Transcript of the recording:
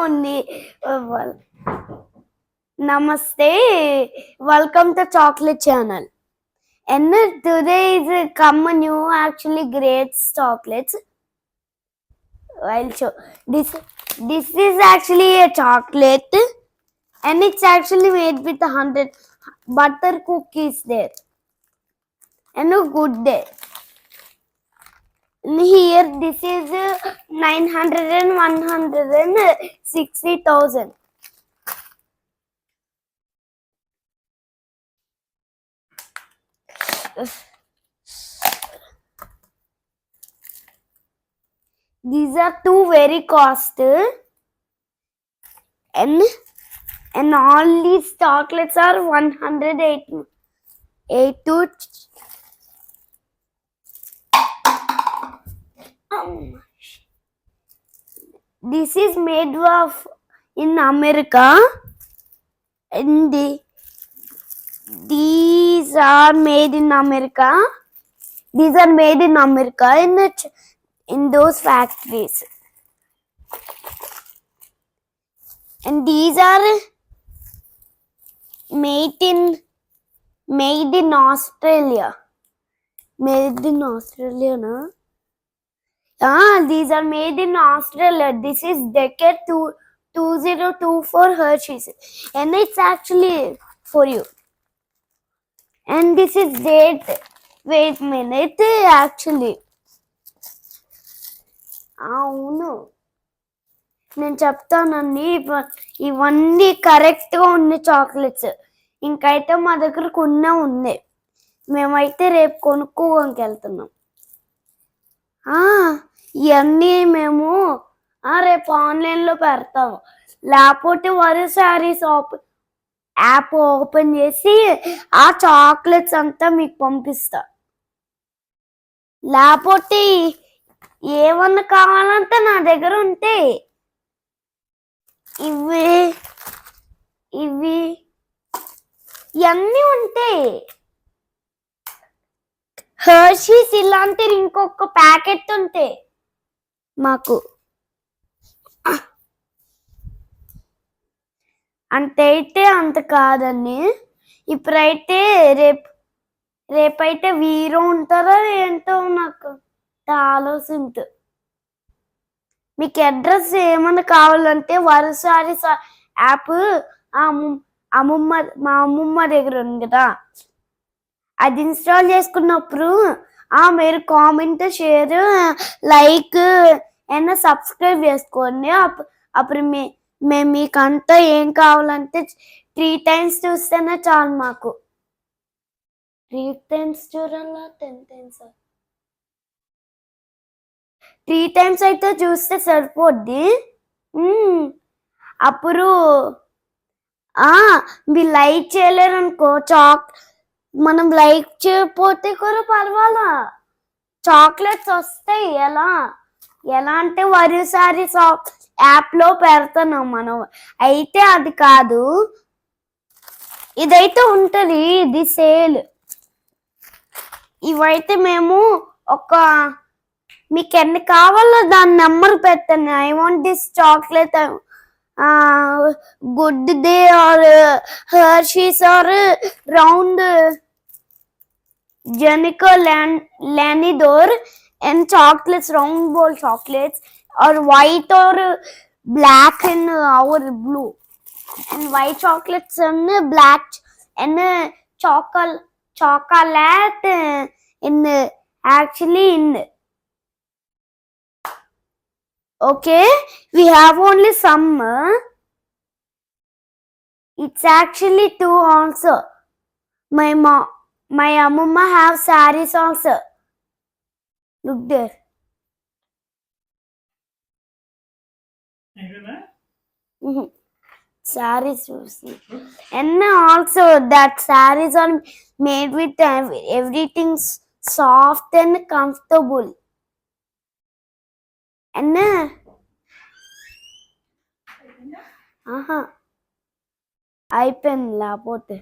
ఉంది. Namaste, welcome to Chocolate Channel. And today is come a new actually great chocolates. I'll show this is actually a chocolate and it's actually made with 100 butter cookies there and a good day. Here this is 900 and 160,000. These are two very cost and all these chocolates are 108 to this is made of in America and these are made in America. These are made in America in those factories. And these are made in Australia. Made in Australia, no? These are made in Australia. This is decade 2024 Hershey's. And it's actually for you. And this is date. Wait a minute, actually. అవును నేను చెప్తానండి. ఇవన్నీ కరెక్ట్గా ఉన్నాయి chocolates. ఇంకైతే మా దగ్గర కొన్నే ఉంది. మేమైతే రేపు కొనుక్కోడానికి వెళ్తున్నాం. ఇవన్నీ మేము రేపు ఆన్లైన్లో పెడతాము. లేకపోతే వరి శారీస్ యాప్ ఓపెన్ చేసి ఆ చాక్లెట్స్ అంతా మీకు పంపిస్తా. లేకపోతే ఏమన్నా కావాలంటే నా దగ్గర ఉంటే ఇవి ఇవన్నీ ఉంటాయి. హర్షీస్ ఇలాంటి ఇంకొక ప్యాకెట్ ఉంటాయి మాకు. అంతైతే అంత కాదండి. ఇప్పుడైతే రేపైతే వీరో ఉంటారో ఏంటో నాకు ఆలోచించు. మీకు అడ్రస్ ఏమన్నా కావాలంటే వరుసారి యాప్ మా అమ్మమ్మ దగ్గర ఉంది కదా, అది ఇన్స్టాల్ చేసుకున్నప్పుడు మీరు కామెంట్, షేర్, లైక్ అయినా సబ్స్క్రైబ్ చేసుకోండి. అప్పుడు మేము మీకంతా ఏం కావాలంటే 3 times చూస్తేనే చాలు. మాకు 3 times చూడాలా 10 times 3 times అయితే చూస్తే సరిపోద్ది. అప్పుడు మీరు లైక్ చేయలేరు అనుకో, మనం లైక్ చేయకపోతే కూడా పర్వాలా, చాక్లెట్స్ వస్తాయి. ఎలా అంటే వరిసారి యాప్లో పెడతాం మనం. అయితే అది కాదు, ఇదైతే ఉంటుంది. ఇది సేల్. ఇవైతే మేము మీకు ఎన్ని కావాలో దాని నెంబర్ పెట్టండి. I want this chocolate, Good Day or Hershey's or round Jenico Lanidor and chocolates, round ball chocolates, or white or black and or blue, and white chocolates and black and chocolate in actually in. Okay, we have only some. It's actually 2 also. My Amumma have sarees also. Look there. Sarees, and also that sarees are made with everything soft and comfortable. And అయిపోయింది లేకపోతే